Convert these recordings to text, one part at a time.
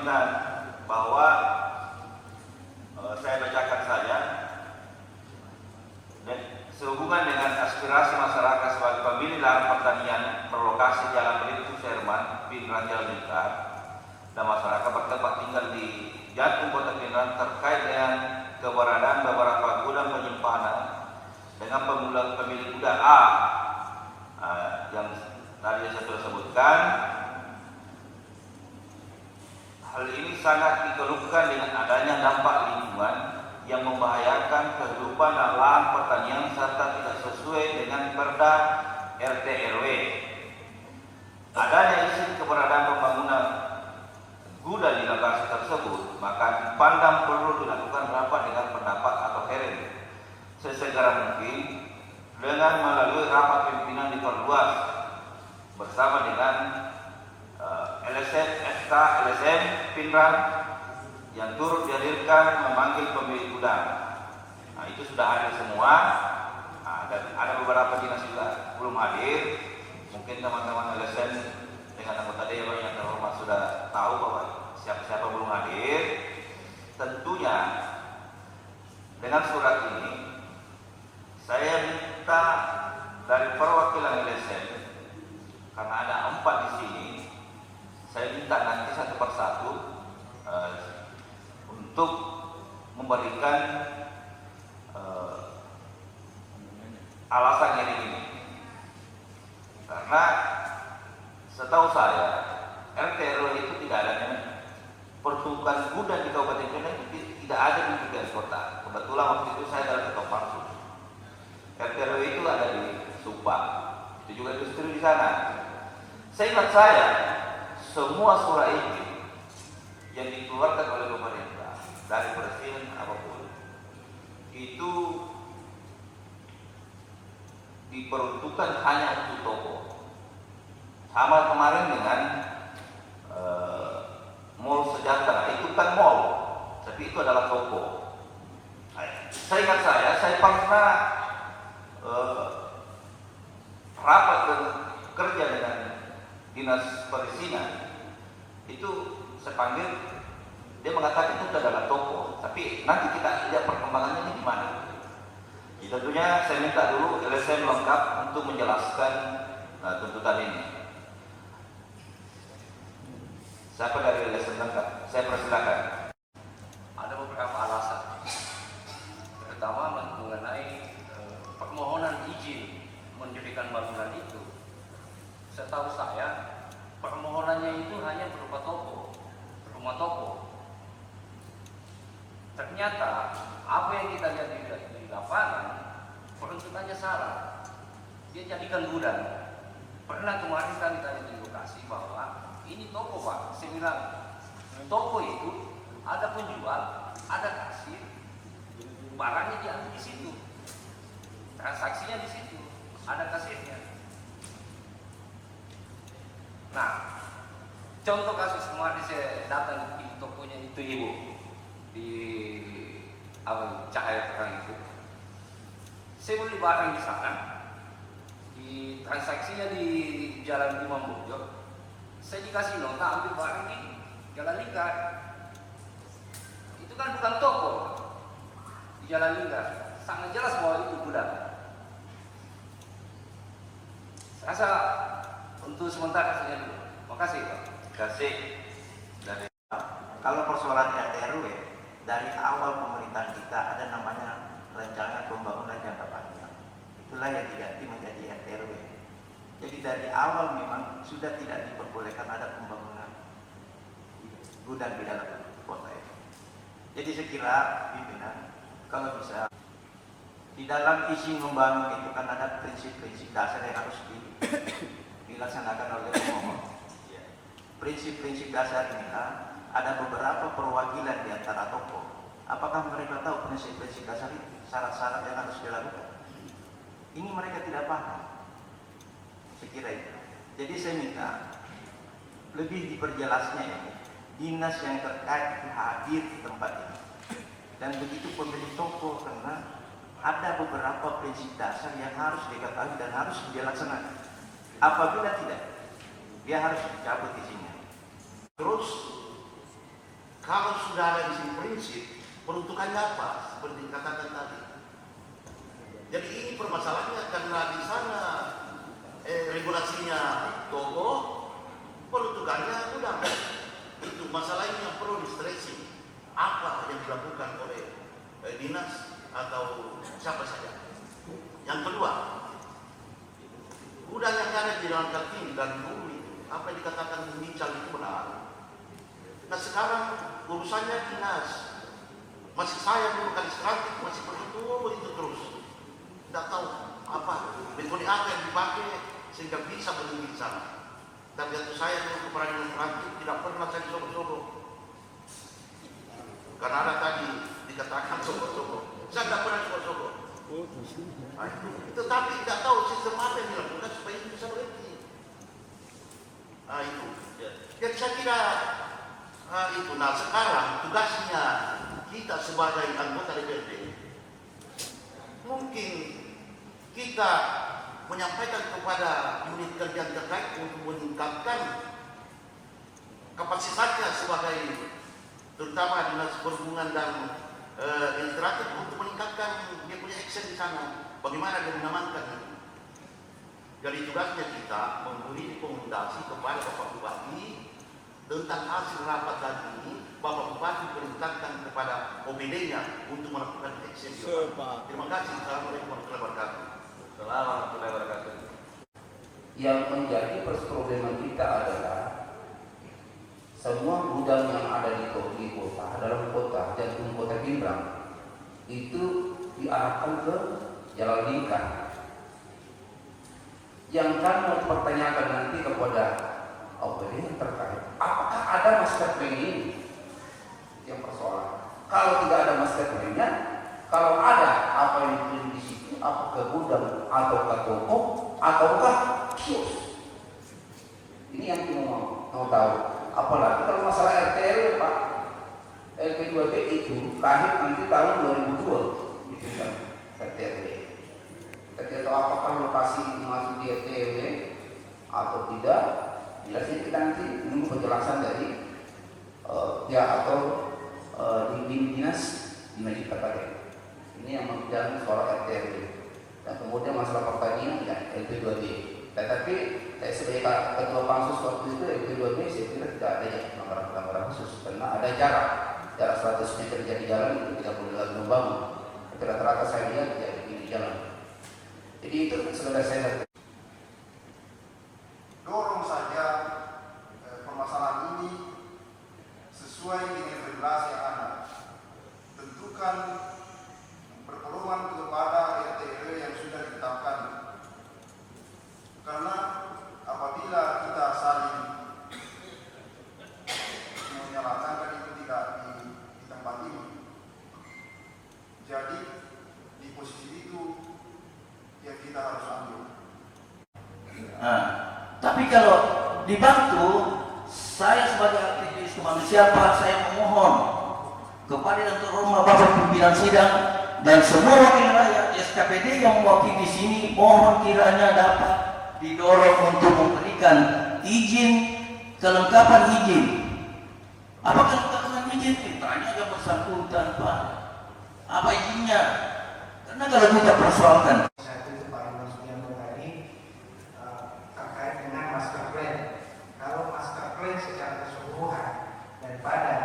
permintaan bahwa saya bacakan saja. Dan sehubungan dengan aspirasi masyarakat sebagai pemilik lahan pertanian berlokasi Jalan Berintu Serman, Pindrang, Jalan Lingkar, dan masyarakat bertempat tinggal di jantung kota Pindrang terkait dengan keberadaan beberapa gudang penyimpanan dengan pemilik gudang A yang tadi saya sudah sebutkan. Hal ini sangat dikeluhkan dengan adanya dampak lingkungan yang membahayakan kehidupan dan lahan pertanian serta tidak sesuai dengan Perda RT RW. Adanya isu keberadaan pembangunan gudang di lokasi tersebut, maka dipandang perlu dilakukan rapat dengan pendapat atau hearing sesegera mungkin dengan melalui rapat pimpinan diperluas bersama dengan LSM, FK, LSM, Pindrang yang turut dihadirkan memanggil pemilik gudang. Nah, itu sudah hadir semua. Dan ada beberapa dinas juga belum hadir. Mungkin teman-teman LSM dengan anggota dewan yang terhormat sudah tahu bahwa siapa-siapa belum hadir. Tentunya dengan surat ini saya minta dari perwakilan LSM, karena ada 4 di sini, saya minta nanti satu persatu untuk memberikan alasan yang ini. Karena setahu saya RT RW itu tidak ada pertukaran gudang di Kabupaten Pindrang, tidak ada di 3 kota. Kebetulan waktu itu saya adalah ketua Pansus. RT RW itu ada di Subang, itu juga industri di sana. Seingat saya semua surat izin yang dikeluarkan oleh pemerintah dari presiden apapun itu diperuntukkan hanya untuk toko. Sama kemarin dengan Mall Sejahtera, itu kan mall, tapi itu adalah toko. Saya ingat saya pernah rapat kerja dengan dinas perizinan. Itu saya panggil, dia mengatakan itu adalah toko, tapi nanti kita lihat perkembangannya ini gimana. Tentunya saya minta dulu LSM lengkap untuk menjelaskan tuntutan ini. Siapa dari LSM lengkap? Saya persilakan. Ada beberapa alasan. Pertama mengenai permohonan izin mendirikan bangunan itu. Setahu saya permohonannya itu hanya berupa toko, rumah toko. Ternyata apa yang kita lihat di lapangan peruntukannya salah. Dia jadikan gudang. Pernah kemarin kami tanya di lokasi bahwa ini toko Pak. Saya bilang toko itu ada penjual, ada kasir, barangnya diambil di situ, transaksinya di situ, ada kasirnya. Nah, contoh kasus kemarin saya datang di tokonya itu ibu di Cahaya Terang itu. Saya beli barang di sana, di transaksinya di Jalan Imam Bonjol. Saya dikasih nota ambil barang ini Jalan Lingkar. Itu kan bukan toko di Jalan Lingkar. Sangat jelas bahwa itu gudang. Rasa untuk sementara saja dulu. Makasih Pak. Kasih dari Kalau persoalan RT RW, dari awal pemerintahan kita ada namanya rencana pembangunan jangka panjang. Itulah yang diganti menjadi RT RW. Jadi dari awal memang sudah tidak diperbolehkan ada pembangunan gudang di dalam kota itu. Jadi saya kira pimpinan kalau bisa di dalam isi membangun itu kan ada prinsip-prinsip dasar yang harus dilaksanakan oleh pemohon. Prinsip-prinsip dasar ini ada beberapa perwakilan di antara tokoh. Apakah mereka tahu prinsip-prinsip dasar itu, syarat-syarat yang harus dilakukan? Ini mereka tidak paham. Saya kira itu. Jadi saya minta lebih diperjelasnya ini. Dinas yang terkait hadir di tempat ini. Dan begitu pemilik toko, karena ada beberapa prinsip dasar yang harus diketahui dan harus dilaksanakan. Apabila tidak, dia harus dicabut izinnya. Terus kalau sudah ada izin prinsip, peruntukannya apa? Seperti dikatakan tadi. Jadi ini permasalahannya karena di sana regulasinya toko, peruntukannya gudang. Itu masalahnya yang perlu di stressing. Apa yang dilakukan oleh dinas atau siapa saja. Yang kedua, gudang yang ada di dalam Kartini dan bumi, apa yang dikatakan Mical itu benar. Nah sekarang urusannya dinas, masih saya dulu kali serantik masih begitu terus. Tidak tahu apa metode apa yang dipakai sehingga bisa berhenti di sana. Dan waktu saya dulu ke peradilan serantik tidak pernah saya disogok-sogok. Karena ada tadi dikatakan sogok-sogok, saya tidak pernah disogok-sogok. Nah, tetapi tidak tahu sistem apa yang dilakukan supaya itu bisa berhenti. Nah itu. Jadi saya kira itu. Nah sekarang tugasnya kita sebagai anggota DPRD mungkin kita menyampaikan kepada unit kerja terkait untuk meningkatkan kapasitasnya sebagai terutama dinas perhubungan dan administratif untuk meningkatkan dia punya action di sana. Bagaimana dia mengamankan itu? Jadi tugasnya kita memberi rekomendasi kepada Bapak Bupati tentang hasil rapat tadi ini. Bapak Bupati perintahkan kepada OPD-nya untuk melakukan action. Terima kasih. Assalamualaikum warahmatullahi wabarakatuh. Assalamualaikum warahmatullahi wabarakatuh. Yang menjadi probleman kita adalah semua gudang yang ada di kota, dalam kota, jantung kota Pindrang itu diarahkan ke Jalan Lingkar. Yang kami mau pertanyakan nanti kepada OPD yang terkait, apakah ada master plan ini? Yang persoalan. Kalau tidak ada master plan-nya, kalau ada apa yang ditulis di situ, apakah gudang ataukah toko ataukah kios? Ini yang kita mau tahu. Apalagi kalau masalah RT/RW Pak, LP2B itu lahir nanti tahun 2002 itu kan RT/RW. Kita tidak tahu apakah lokasi masuk di RT/RW atau tidak. Jelasnya kita nanti menunggu penjelasan dari pihak atau di dinas di Majid Kepala. Ini yang membicarakan soal RT/RW. Dan kemudian masalah pertanian ya LP2B. Tetapi saya sebagai ketua pansus waktu itu LP2B saya kira tidak ada yang pelanggaran khusus karena ada jarak 100 meter dari jalan itu tidak boleh lagi membangun. Tapi rata-rata saya lihat tidak di jalan. Jadi itu sebenarnya saya dorong saja permasalahan ini sesuai dengan regulasi yang ada. Tentukan pertolongan kepada RT/RW yang sudah ditetapkan. Karena apabila kita saling menyalahkan itu tidak di tempat ini. Jadi di posisi itu yang kita harus ambil. Nah, tapi kalau dibantu, saya sebagai aktivis kemanusiaan Pak, saya memohon kepada yang terhormat Bapak Pimpinan Sidang dan semua wakil rakyat SKPD yang mewakili di sini, mohon kiranya dapat didorong untuk memberikan izin, kelengkapan izin. Apa kelengkapan izin? Tanya aja bersangkutan Pak. Apa izinnya? Karena kalau kita persoalkan. Satu itu Pak Iwan Sugianto tadi terkait dengan master plan. Kalau master plan secara keseluruhan daripada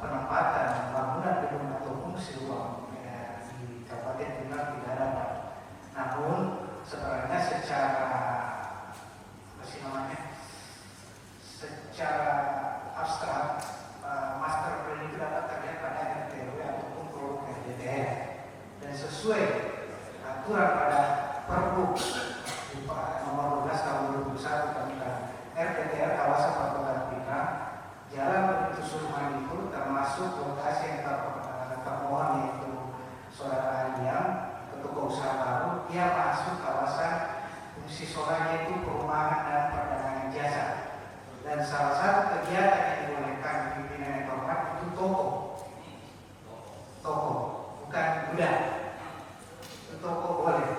penempatan bangunan gedung atau fungsi ruang di Kabupaten Pindrang tidak ada Pak. Namun sebenarnya secara abstrak master plan itu dapat terlihat pada RT/RW ataupun produk RDTR dan sesuai aturan pada Pergub nomor 12 tahun 2001 tentang RDTR kawasan perkotaan Pindrang, jalan menuju Suruhan itu termasuk lokasi yang termohon yaitu saudara Aliam ke toko usaha baru, dia masuk kawasan fungsi solanya itu perumahan dan perdagangan jasa. Dan salah satu kegiatan yang dibolehkan pimpinan yang terhormat itu toko, bukan gudang. Toko boleh.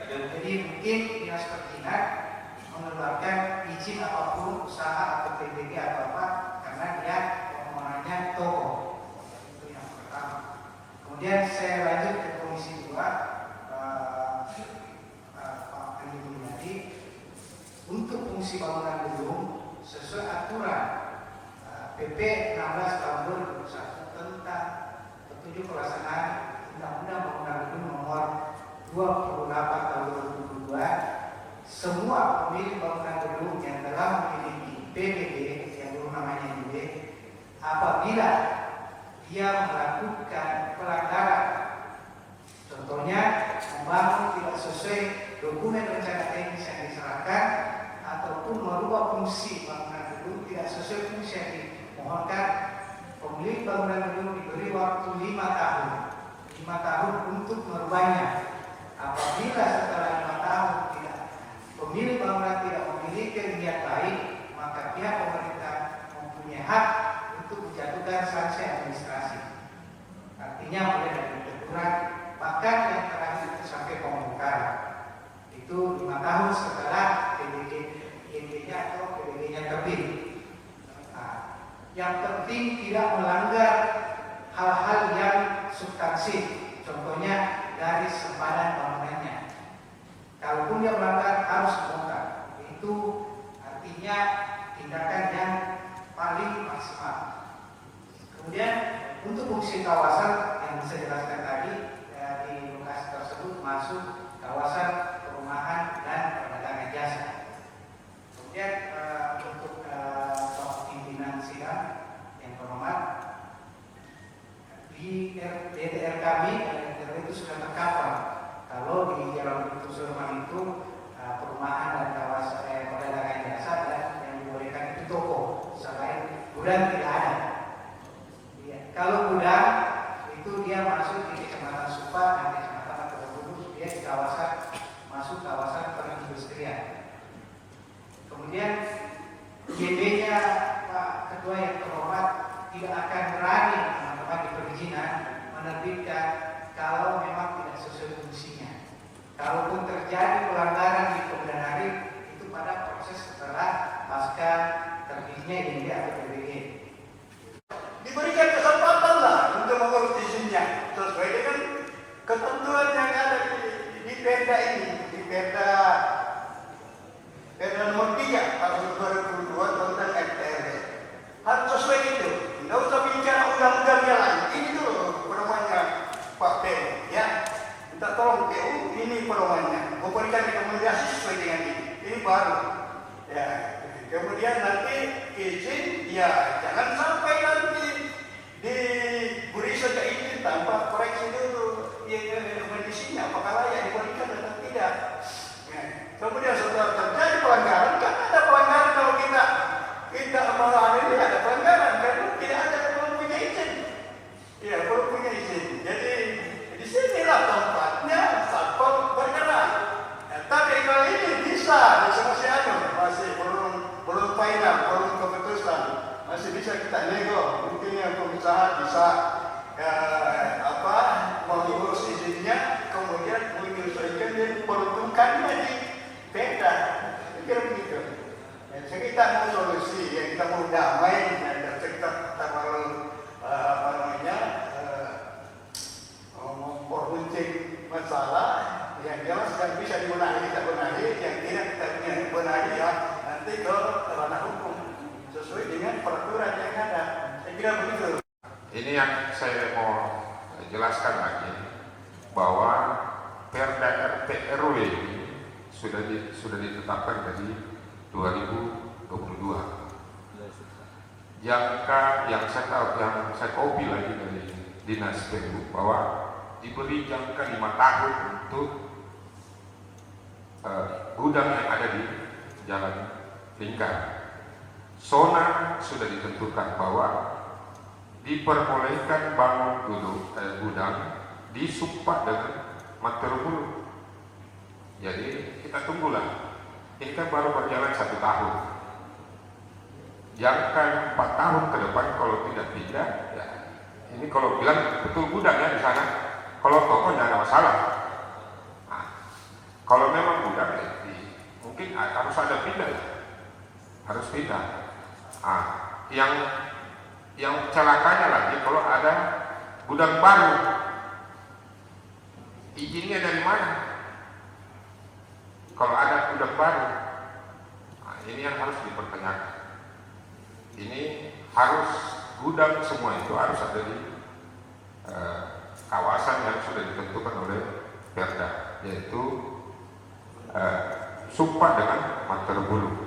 Jadi mungkin dinas pertanian mengeluarkan izin apapun usaha atau PBG atau apa karena dia Kemudian saya lanjut ke Komisi 2, Pak Andi Mulyadi, untuk fungsi bangunan gedung sesuai aturan PP 16 tahun 2021 tentang petunjuk pelaksanaan Undang-Undang Bangunan Gedung nomor 28 tahun 2022, semua pemilik bangunan gedung yang telah memiliki PBB yang dulu namanya UB, apabila dia melakukan pelanggaran, contohnya membangun tidak sesuai dokumen rencana teknis yang diserahkan, ataupun merubah fungsi bangunan gedung tidak sesuai fungsi yang dimohonkan, pemilik bangunan gedung diberi waktu 5 tahun. 5 tahun untuk merubahnya. Apabila setelah 5 tahun pemilik bangunan tidak memiliki niat baik, maka pihak pemerintah mempunyai hak untuk menjatuhkan sanksi administrasi. Artinya mulai dari teguran, bahkan yang terakhir itu sampai pembongkaran. Itu 5 tahun setelah PBG-nya atau PBG-nya terbit. Yang penting tidak melanggar hal-hal yang substansif, contohnya garis sempadan bangunannya. Kalaupun dia melanggar harus dibongkar. Itu artinya tindakan yang paling maksimal. Kemudian untuk fungsi kawasan yang saya jelaskan tadi, di lokasi tersebut masuk kawasan perumahan dan perdagangan jasa. Kemudian untuk pimpinan sidang yang terhormat, di DTR kami itu sudah tercover. Kalau di dalam keputusan itu perumahan dan kawasan perdagangan jasa dan yang dibolehkan itu toko, selain gudang tidak ada. Ya, kalau gudang itu dia masuk di Kecamatan Supa dan Kecamatan Mata Kudus, dia di kawasan masuk kawasan perindustrian. Kemudian JB-nya Pak Ketua yang terhormat tidak akan berani teman-teman di perizinan menerbitkan kalau memang tidak sesuai fungsinya. Kalaupun terjadi pelanggaran di kemudian hari, itu pada proses setelah pasca terbitnya IND atau PBG. Diberikan kesempatanlah untuk mengurus izinnya sesuai dengan ketentuan yang ada di Perda ini, di Perda nomor 3 tahun 2022 tentang RTRW. Harus sesuai itu. Tidak usah bicara undang-undang yang lain. Ini dulu pedomannya Pak PU, ya. Minta tolong PU, ini pedomannya. Memberikan rekomendasi sesuai dengan ini. Ini baru. Ya. Kemudian nanti izin, ya jangan sampai nanti diberi saja izin tanpa koreksi dulu. Ya, kondisinya apakah layak diberikan atau tidak. Ya. Kemudian setelah terjadi pelanggaran, kan ada pelanggaran kalau kita mengalami ini ada pelanggaran karena tidak ada belum punya izin. Ya, belum punya izin. Jadi di sinilah tempatnya satpol bergerak. Ya, tapi kalau ini bisa masih belum final, belum keputusan, masih bisa kita nego. Mungkin yang pengusaha bisa mengurus izinnya, kemudian menyesuaikan dan peruntukannya di beda. Kira begitu. Kita mau solusi, yang kita mau damai, dan kita mau memperuncing masalah yang jelas yang bisa dibenahi kita benahi, yang tidak kita benahi ya nanti ke ranah hukum sesuai dengan peraturan yang ada. Saya kira begitu. Ini yang saya mau jelaskan lagi, bahwa Perda RT RW sudah ditetapkan dari 2022. Jangka yang saya tahu, yang saya copy lagi dari Dinas PU, bahwa diberi jangka 5 tahun untuk gudang yang ada di Jalan Lingkar. Zona sudah ditentukan bahwa diperbolehkan bangun gudang di Supa dengan Materhulu. Jadi kita tunggulah. Ini kan baru berjalan 1 tahun. Jangka 4 tahun ke depan kalau tidak pindah, ya ini kalau bilang betul gudang ya di sana. Kalau toko tidak ada masalah. Nah, kalau memang gudang ya, mungkin harus ada pindah, harus pindah. Nah, yang celakanya lagi kalau ada gudang baru Izinnya dari mana? Kalau ada gudang baru, nah, ini yang harus dipertanyakan. Ini harus gudang semua itu harus ada di kawasan yang sudah ditentukan oleh Perda, yaitu Sumpah dengan Bantar Gebulu.